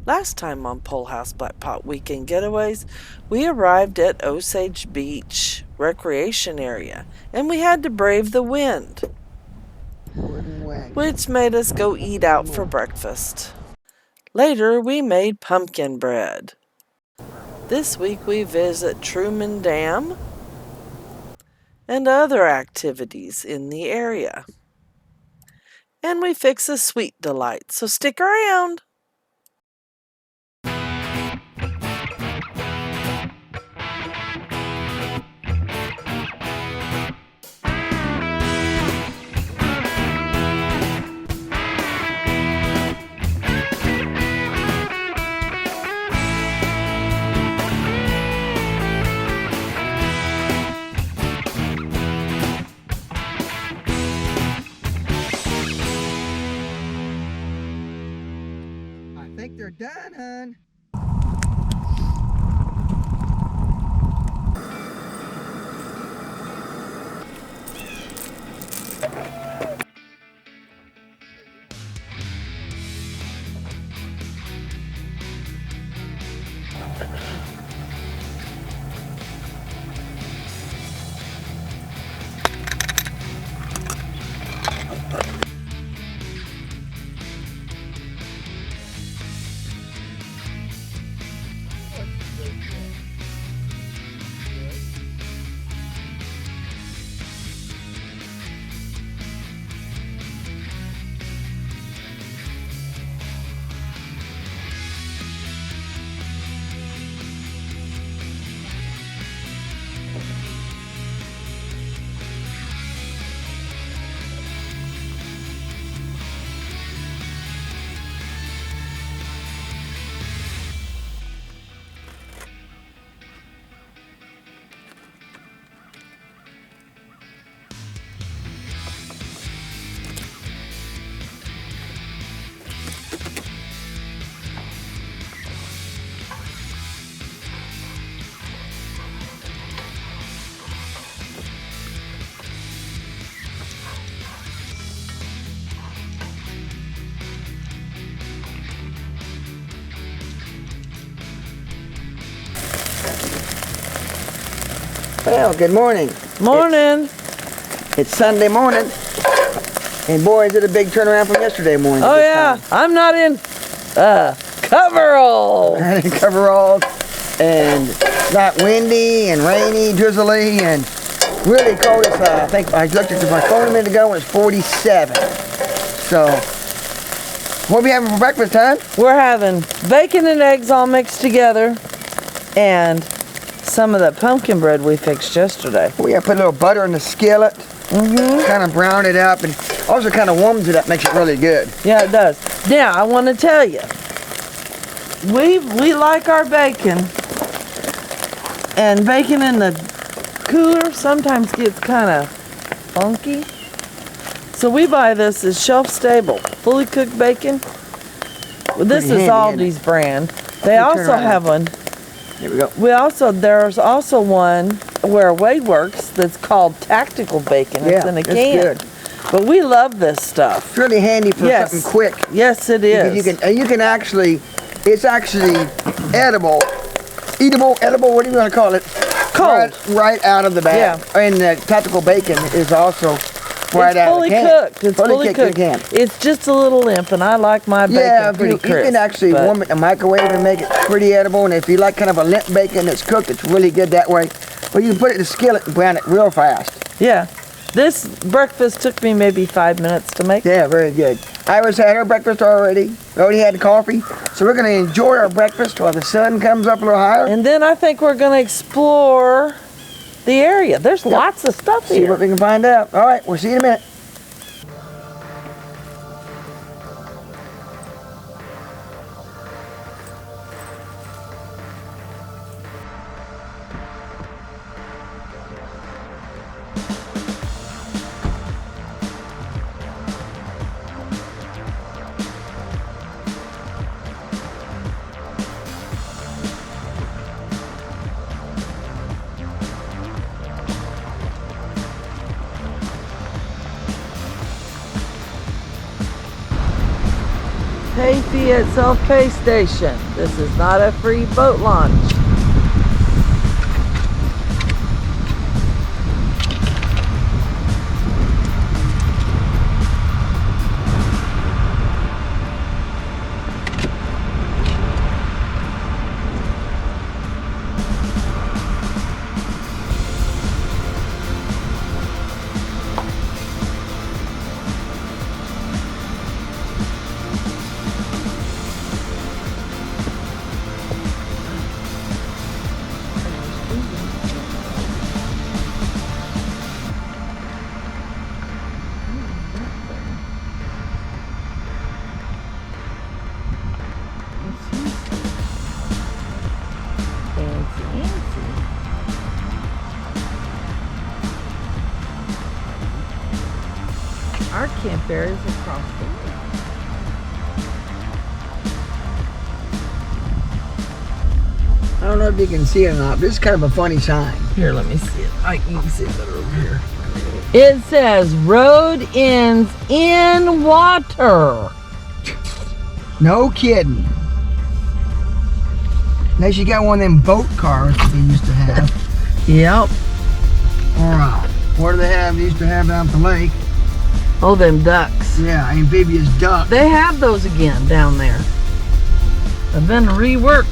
Last time on Pole House Black Pot Weekend Getaways, we arrived at Osage Beach Recreation Area, and we had to brave the wind, which made us go eat out for breakfast. Later, we made pumpkin bread. This week, we visit Truman Damn and other activities in the area. And we fix a sweet delight, so stick around. I think they're done, hon. Well, good morning. Morning. It's Sunday morning. And boy, is it a big turnaround from yesterday morning. Oh yeah, I'm not in coveralls. Not in coveralls. And not windy and rainy, drizzly, and really cold. It's, I think I looked at my phone a minute ago and it's 47. So, what are we having for breakfast, hon? We're having bacon and eggs all mixed together and some of that pumpkin bread we fixed yesterday. We have to put a little butter in the skillet. Kind of brown it up, and also kind of warms it up, makes it really good. Yeah, it does. Now, I want to tell you, we like our bacon, and bacon in the cooler sometimes gets kind of funky. So we buy this as shelf-stable, fully cooked bacon. Well, this is Aldi's brand. They also have one. Here we go. There's also one where Wade works that's called Tactical Bacon. It's in a can. Good. But we love this stuff. It's really handy for something quick. Yes, it is. You can actually, it's actually edible, edible, what do you want to call it? Cold. Right out of the bag. Yeah. And the Tactical Bacon is also right out of the can. It's fully cooked. It's just a little limp, and I like my bacon pretty crisp. You can actually warm it in the microwave and make it pretty edible. And if you like kind of a limp bacon that's cooked, it's really good that way. Or you can put it in the skillet and brown it real fast. Yeah. This breakfast took me maybe 5 minutes to make. Yeah, very good. Iris had her breakfast already. We already had the coffee. So we're going to enjoy our breakfast while the sun comes up a little higher. And then I think we're going to explore the area. There's lots of stuff here. See what we can find out. All right, we'll see you in a minute. pay fee at self-pay station. This is not a free boat launch. Our campfire is across the lake. I don't know if you can see it or not, but it's kind of a funny sign. Here, let me see it. I can see it better over here. It says road ends in water. No kidding. Unless you got one of them boat cars that they used to have. Yep. Or what do they have? They used to have out the lake. Oh, them ducks. Yeah, amphibious duck. They have those again down there. They've been reworked.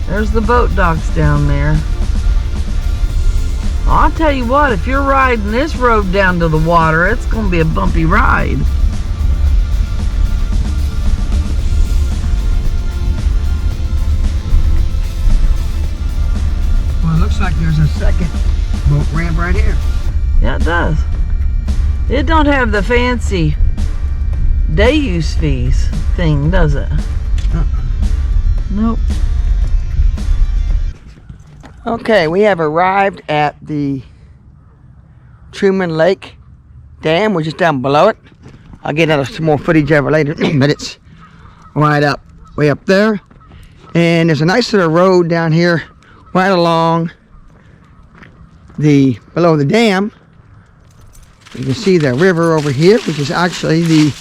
There's the boat docks down there. I'll tell you what, if you're riding this road down to the water, it's going to be a bumpy ride. Well, it looks like there's a second boat ramp right here. Yeah, it does. It don't have the fancy day use fees thing, does it? Nope. Okay, we have arrived at the Truman Lake Dam. We're just down below it. I'll get out some more footage of it later, but it's right up, way up there. And there's a nice little road down here, right along below the dam. You can see the river over here, which is actually the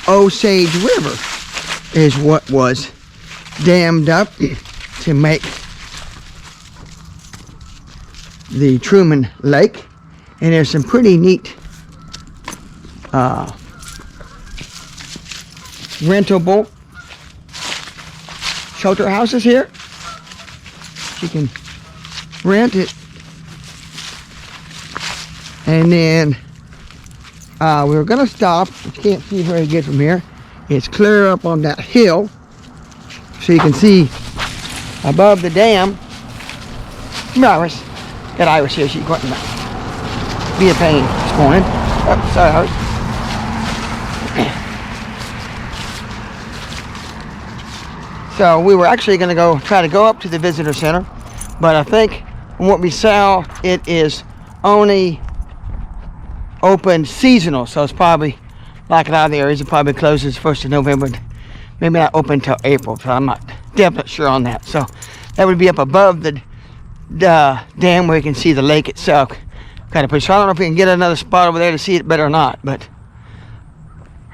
Osage River, is what was dammed up to make the Truman Lake. And there's some pretty neat rentable shelter houses here. You can rent it. And then we were gonna stop. You can't see very good from here. It's clear up on that hill, so you can see above the dam. Iris, got Iris here. She's going to be a pain this morning. Oh, sorry, Iris. So we were actually going to try to go up to the visitor center, but I think from what we saw, it is only open seasonal, so it's probably, like a lot of the areas, it probably closes 1st of November, maybe not open until April, so I'm not definitely sure on that. So that would be up above the dam where you can see the lake itself. Kind of pretty. So I don't know if we can get another spot over there to see it better or not, but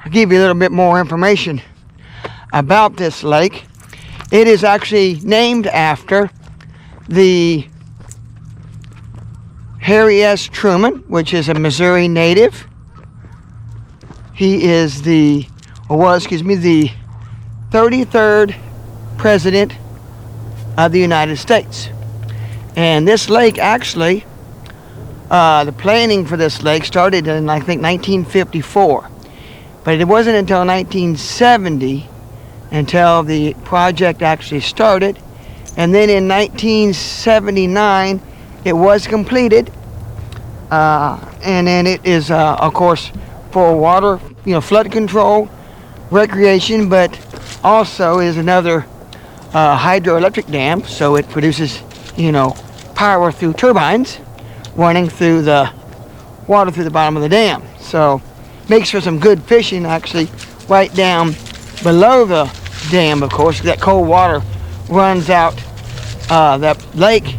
I'll give you a little bit more information about this lake. It is actually named after the Harry S. Truman, which is a Missouri native. He is the 33rd president of the United States. And this lake actually, the planning for this lake started in, I think, 1954. But it wasn't until 1970 until the project actually started. And then in 1979, it was completed. And then it is, of course, for water, flood control, recreation, but also is another hydroelectric dam. So it produces, power through turbines running through the water through the bottom of the dam. So makes for some good fishing actually right down below the dam, of course. That cold water runs out that lake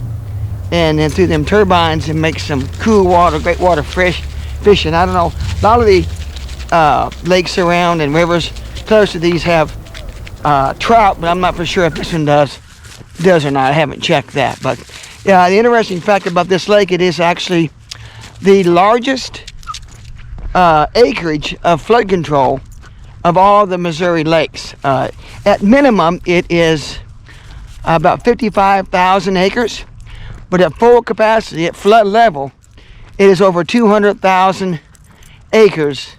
and then through them turbines and makes some cool water, great water, fresh fishing. I don't know, a lot of the lakes around and rivers close to these have trout, but I'm not for sure if this one does or not. I haven't checked that. But yeah, the interesting fact about this lake, it is actually the largest acreage of flood control of all the Missouri lakes. At minimum, it is about 55,000 acres, but at full capacity, at flood level, it is over 200,000 acres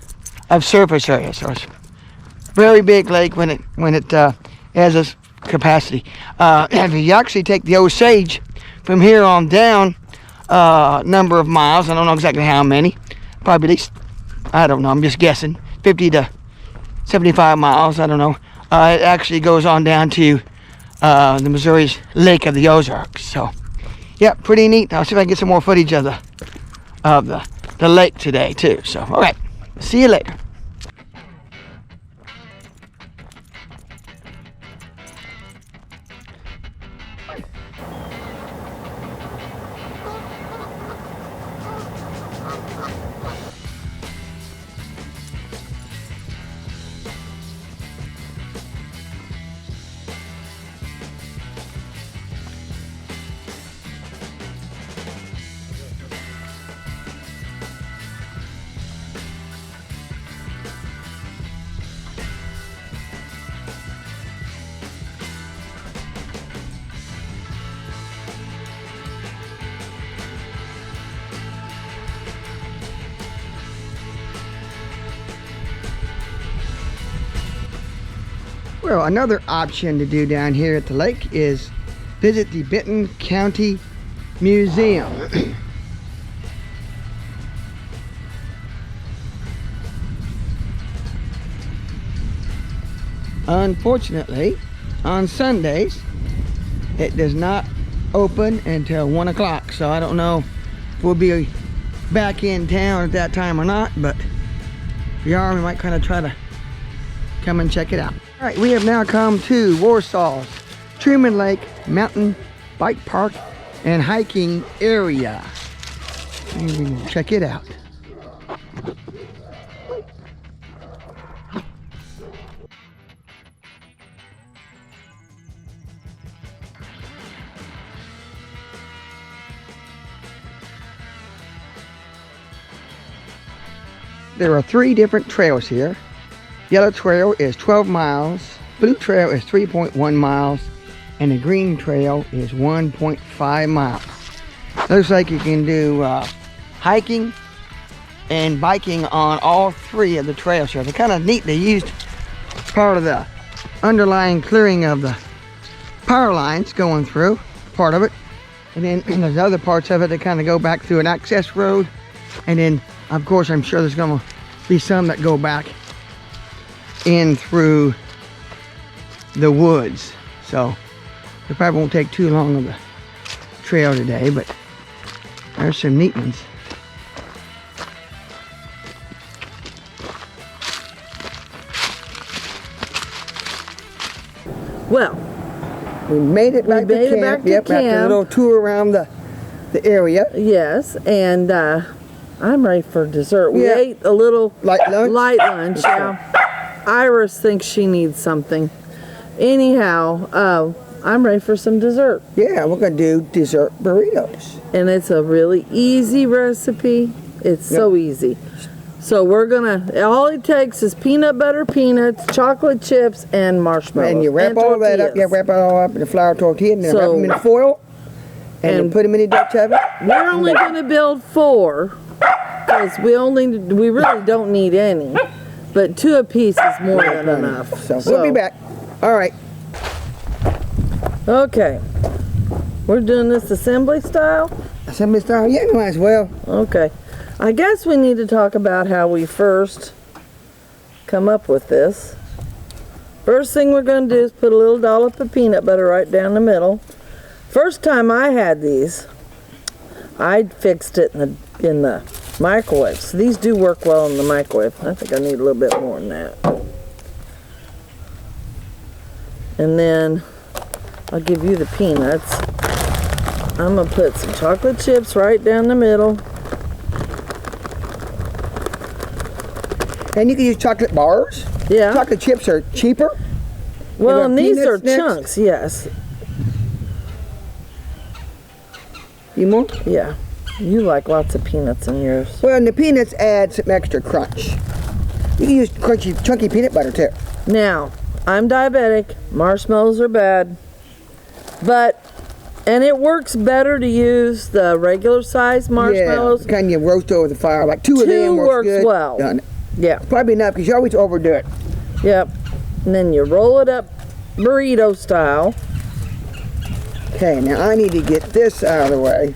of surface area. So it's a very big lake when it has this capacity. If you actually take the Osage from here on down number of miles, I don't know exactly how many, probably at least, I don't know, I'm just guessing, 50 to 75 miles, I don't know. It actually goes on down to the Missouri's Lake of the Ozarks. So, yeah, pretty neat. I'll see if I can get some more footage of the lake today too. So, all right, see you later. Well, another option to do down here at the lake is visit the Benton County Museum. Unfortunately, on Sundays, it does not open until 1 o'clock. So I don't know if we'll be back in town at that time or not, but if we are, we might kind of try to come and check it out. All right, we have now come to Warsaw's Truman Lake Mountain Bike Park and Hiking Area. And we can check it out. There are 3 different trails here. Yellow trail is 12 miles, blue trail is 3.1 miles, and the green trail is 1.5 miles. Looks like you can do hiking and biking on all 3 of the trails here. They're kind of neat. They used part of the underlying clearing of the power lines going through, part of it. And then there's other parts of it that kind of go back through an access road. And then, of course, I'm sure there's going to be some that go back in through the woods. So it probably won't take too long of the trail today, but there's some neat ones. Well, we made it back to camp. Yep, after a little tour around the area. Yes, and I'm ready for dessert. We ate a little light lunch. Yeah. Iris thinks she needs something. Anyhow, I'm ready for some dessert. Yeah, we're going to do dessert burritos. And it's a really easy recipe. It's so easy. So we're going to, all it takes is peanut butter, peanuts, chocolate chips, and marshmallows. And you wrap all that up. You wrap it all up in a flour tortilla, and then wrap them in foil, and put them in the Dutch oven. We're only going to build 4, because we really don't need any. But 2 apiece is more than enough. So we'll be back. All right. Okay. We're doing this assembly style? Assembly style? Yeah, might as well. Okay. I guess we need to talk about how we first come up with this. First thing we're going to do is put a little dollop of peanut butter right down the middle. First time I had these, I fixed it in the microwave. So these do work well in the microwave. I think I need a little bit more than that. And then I'll give you the peanuts. I'm going to put some chocolate chips right down the middle. And you can use chocolate bars. Yeah. Chocolate chips are cheaper. Well, and these are next. chunks, yes. You more? Yeah. You like lots of peanuts in yours. Well, and the peanuts add some extra crunch. You can use crunchy, chunky peanut butter too. Now, I'm diabetic. Marshmallows are bad. And it works better to use the regular size marshmallows. Yeah, kind of roast over the fire. Like two of them works good. Well. Done. Yeah. Probably enough because you always overdo it. Yep. And then you roll it up burrito style. Okay, now I need to get this out of the way.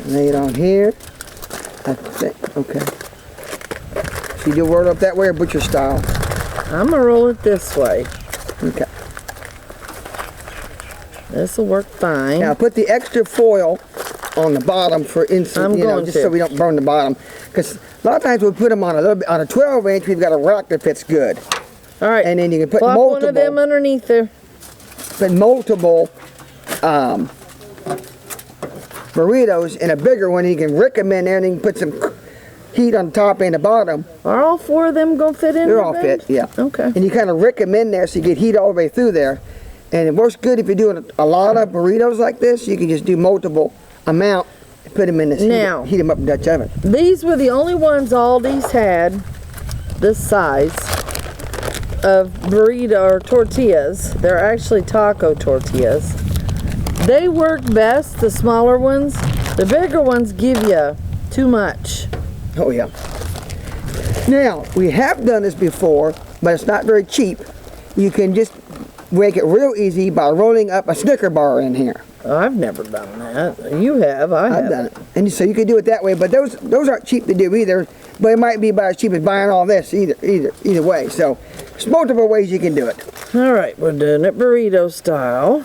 Lay it on here. I think, okay. So you do roll it up that way or butcher style? I'm gonna roll it this way. Okay. This'll work fine. Now put the extra foil on the bottom for instant, just so we don't burn the bottom. Because a lot of times we put them on on a 12-inch. We've got a rack that fits good. All right. And then you can put Plop multiple. one of them underneath there. Put multiple burritos in a bigger one. You can rick them in there, and you can put some heat on the top and the bottom. Are all four of them gonna fit in? They're all fit, yeah. Okay. And you kind of rick them in there so you get heat all the way through there. And it works good if you're doing a lot of burritos like this. You can just do multiple amount and put them in this. Now, heat them up in Dutch oven. These were the only ones Aldi's had this size of burrito or tortillas. They're actually taco tortillas. They work best, the smaller ones. The bigger ones give you too much. Oh yeah. Now, we have done this before, but it's not very cheap. You can just make it real easy by rolling up a Snicker bar in here. I've never done that. You have, I've done it. And so you can do it that way, but those aren't cheap to do either, but it might be about as cheap as buying all this either way. So there's multiple ways you can do it. All right, we're doing it burrito style.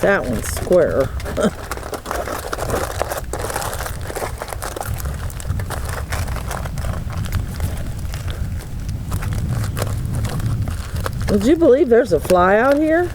That one's square. Would you believe there's a fly out here?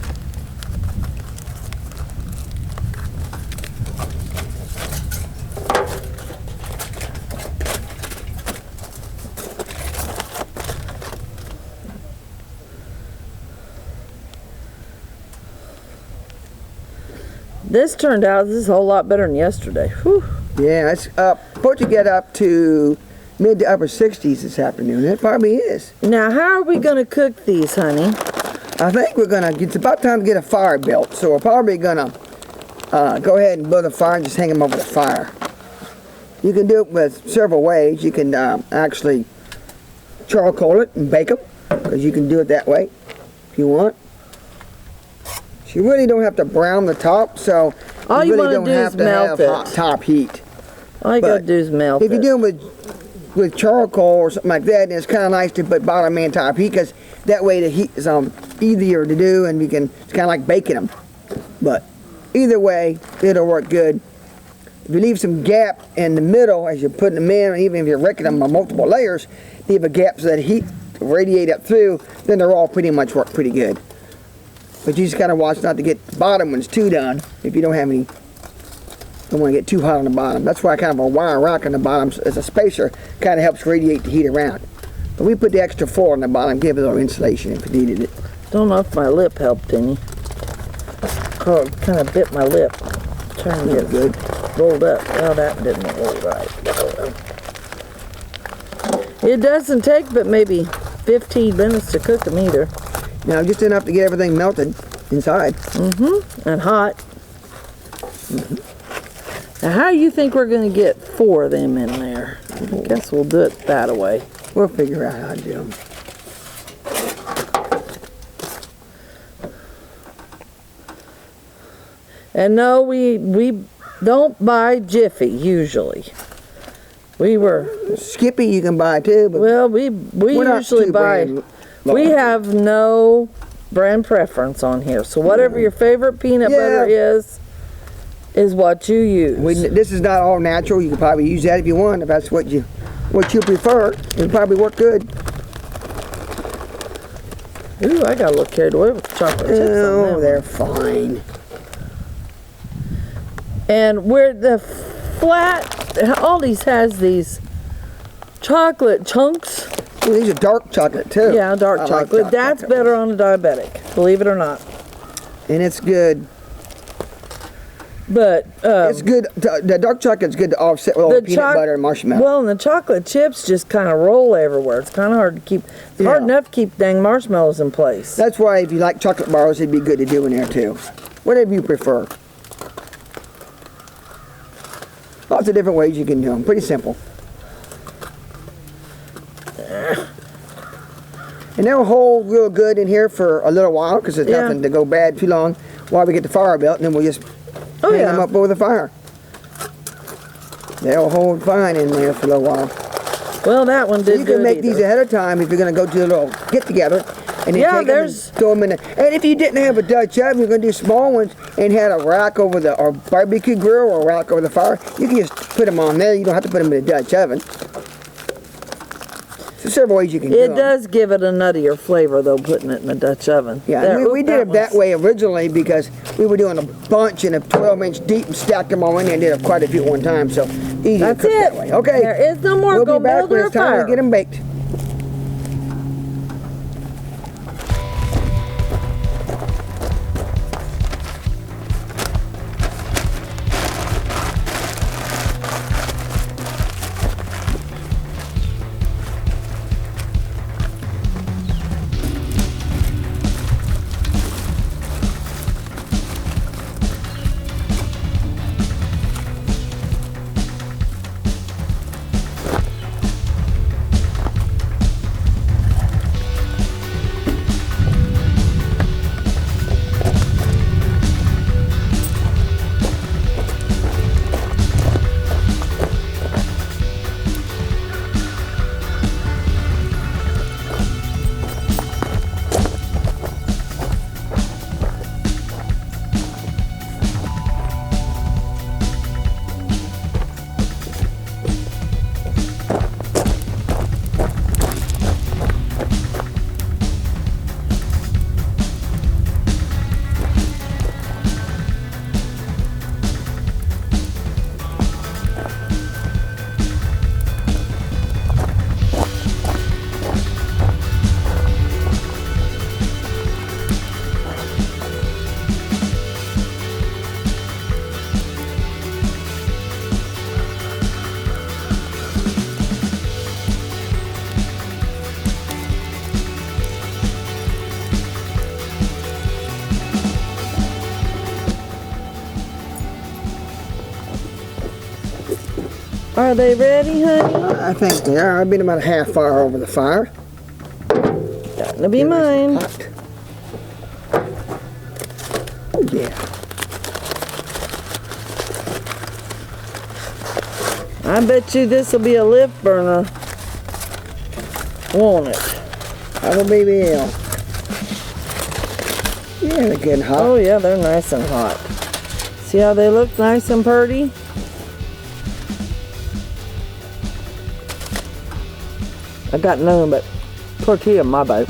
This turned out this is a whole lot better than yesterday. Whew. Yeah, it's supposed to get up to mid to upper 60s this afternoon. It probably is. Now, how are we going to cook these, honey? I think it's about time to get a fire built, so we're probably going to go ahead and build a fire and just hang them over the fire. You can do it with several ways. You can actually charcoal it and bake them, because you can do it that way if you want. So you really don't have to brown the top, so all you really want to don't do have is to melt have it. hot top heat. All you got to do is melt if it. If you're doing with charcoal or something like that, then it's kind of nice to put bottom and top heat, because that way the heat is easier to do, and it's kind of like baking them. But either way, it'll work good. If you leave some gap in the middle as you're putting them in, or even if you're wrecking them on multiple layers, leave a gap so that heat will radiate up through, then they're all pretty much work pretty good. But you just gotta watch not to get the bottom ones too done if you don't have any, don't want to get too hot on the bottom. That's why kind of a wire rack on the bottom as a spacer kind of helps radiate the heat around. But we put the extra foil on the bottom, give it a little insulation if you needed it. Don't know if my lip helped any. Kind of bit my lip. Trying to get good rolled up. Well, that didn't roll right. It doesn't take but maybe 15 minutes to cook them either. Now, just enough to get everything melted inside. Mm-hmm. And hot. Mm-hmm. Now, how do you think we're going to get 4 of them in there? I guess we'll do it that way. We'll figure out how to do them. And no, we don't buy Jiffy usually. We were Skippy you can buy too, but well, we usually buy. We have no brand preference on here, so whatever your favorite peanut butter is what you use. This is not all natural. You can probably use that if you want. If that's what you prefer, it'll probably work good. Ooh, I got a little carried away with the chocolate chips on Oh, them. they're fine. And where the flat, Aldi's has these chocolate chunks. Well, these are dark chocolate too. Yeah, dark I like chocolate. dark That's chocolate. better on a diabetic, believe it or not. And it's good. But It's good. The dark chocolate's good to offset with all the peanut butter and marshmallow. Well, and the chocolate chips just kind of roll everywhere. It's kind of hard to keep. It's hard enough to keep dang marshmallows in place. That's why if you like chocolate bars, it'd be good to do in there too. Whatever you prefer. Lots of different ways you can do them. Pretty simple. And they'll hold real good in here for a little while because there's nothing to go bad too long while we get the fire built, and then we'll just hang them up over the fire. They'll hold fine in there for a little while. Well, that one did. You can make these ahead of time if you're going to go to a little get together, and then take them and throw them in there. And if you didn't have a Dutch oven, you're going to do small ones and had a rack over the or barbecue grill or a rack over the fire. You can just put them on there. You don't have to put them in a Dutch oven. There's several ways you can do them. It does give it a nuttier flavor, though, putting it in a Dutch oven. Yeah, we did it that way originally because we were doing a bunch in a 12-inch deep and stacked them all in there and did quite a few at one time. So easy to cook that way. Okay. There is no more. We'll be back when it's time to get them baked. Are they ready, honey? I think they are. I've been about a half hour over the fire. That'll be mine. Hot. Oh, yeah. I bet you this will be a lift burner. Won't it? Probably will. Yeah, they're getting hot. Oh, yeah, they're nice and hot. See how they look nice and pretty? I got nothing but tortilla in my boat.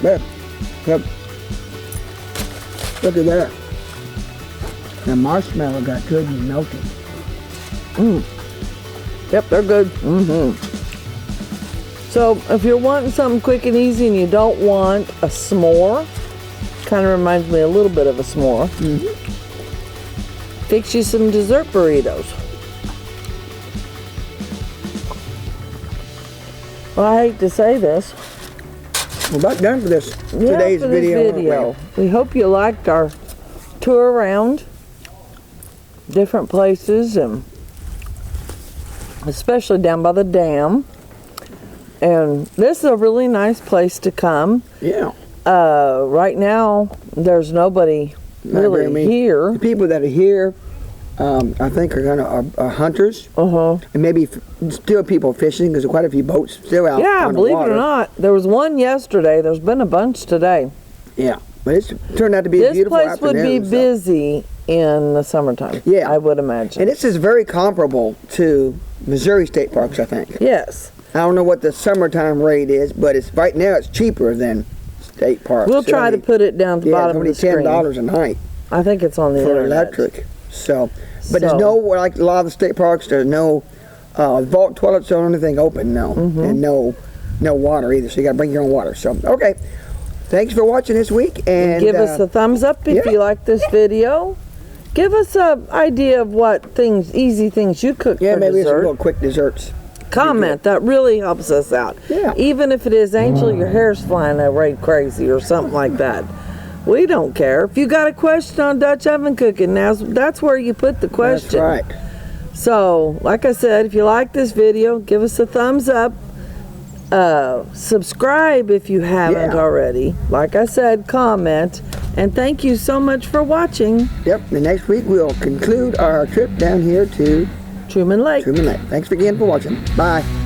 There. Yep. Look at that. The marshmallow got good and melted. Yep, they're good. So if you're wanting something quick and easy and you don't want a s'more, kind of reminds me a little bit of a s'more. Fix you some dessert burritos. Well, I hate to say this. We're about done for this today's for this video. We hope you liked our tour around different places, and especially down by the dam. And this is a really nice place to come. Yeah. Right now, there's nobody really here. The people that are here, I think, are hunters. And maybe still people fishing because there's quite a few boats still out. Yeah, on the believe water. it or not, there was one yesterday. There's been a bunch today. Yeah, but it's turned out to be a beautiful This place would be busy in the summertime. Yeah, I would imagine. And this is very comparable to Missouri state parks, I think. Yes. I don't know what the summertime rate is, but it's right now it's cheaper than state parks. We'll try to put it down at the bottom of the screen. It's only $10 a night. I think it's on the for internet. electric. So, but there's no, like a lot of the state parks, there's no vault toilets or anything open, no. And no water either, so you got to bring your own water. So, okay. Thanks for watching this week. And give us a thumbs up if you like this video. Give us an idea of what easy things you cook for maybe dessert. some little quick desserts. Comment, that really helps us out. Yeah. Even if it is, Angel, your hair's flying right crazy or something like that. We don't care. If you got a question on Dutch oven cooking, that's where you put the question. That's right. So, like I said, if you like this video, give us a thumbs up. Subscribe if you haven't already. Like I said, comment. And thank you so much for watching. Yep, the next week we'll conclude our trip down here to Truman Lake. Thanks again for watching. Bye.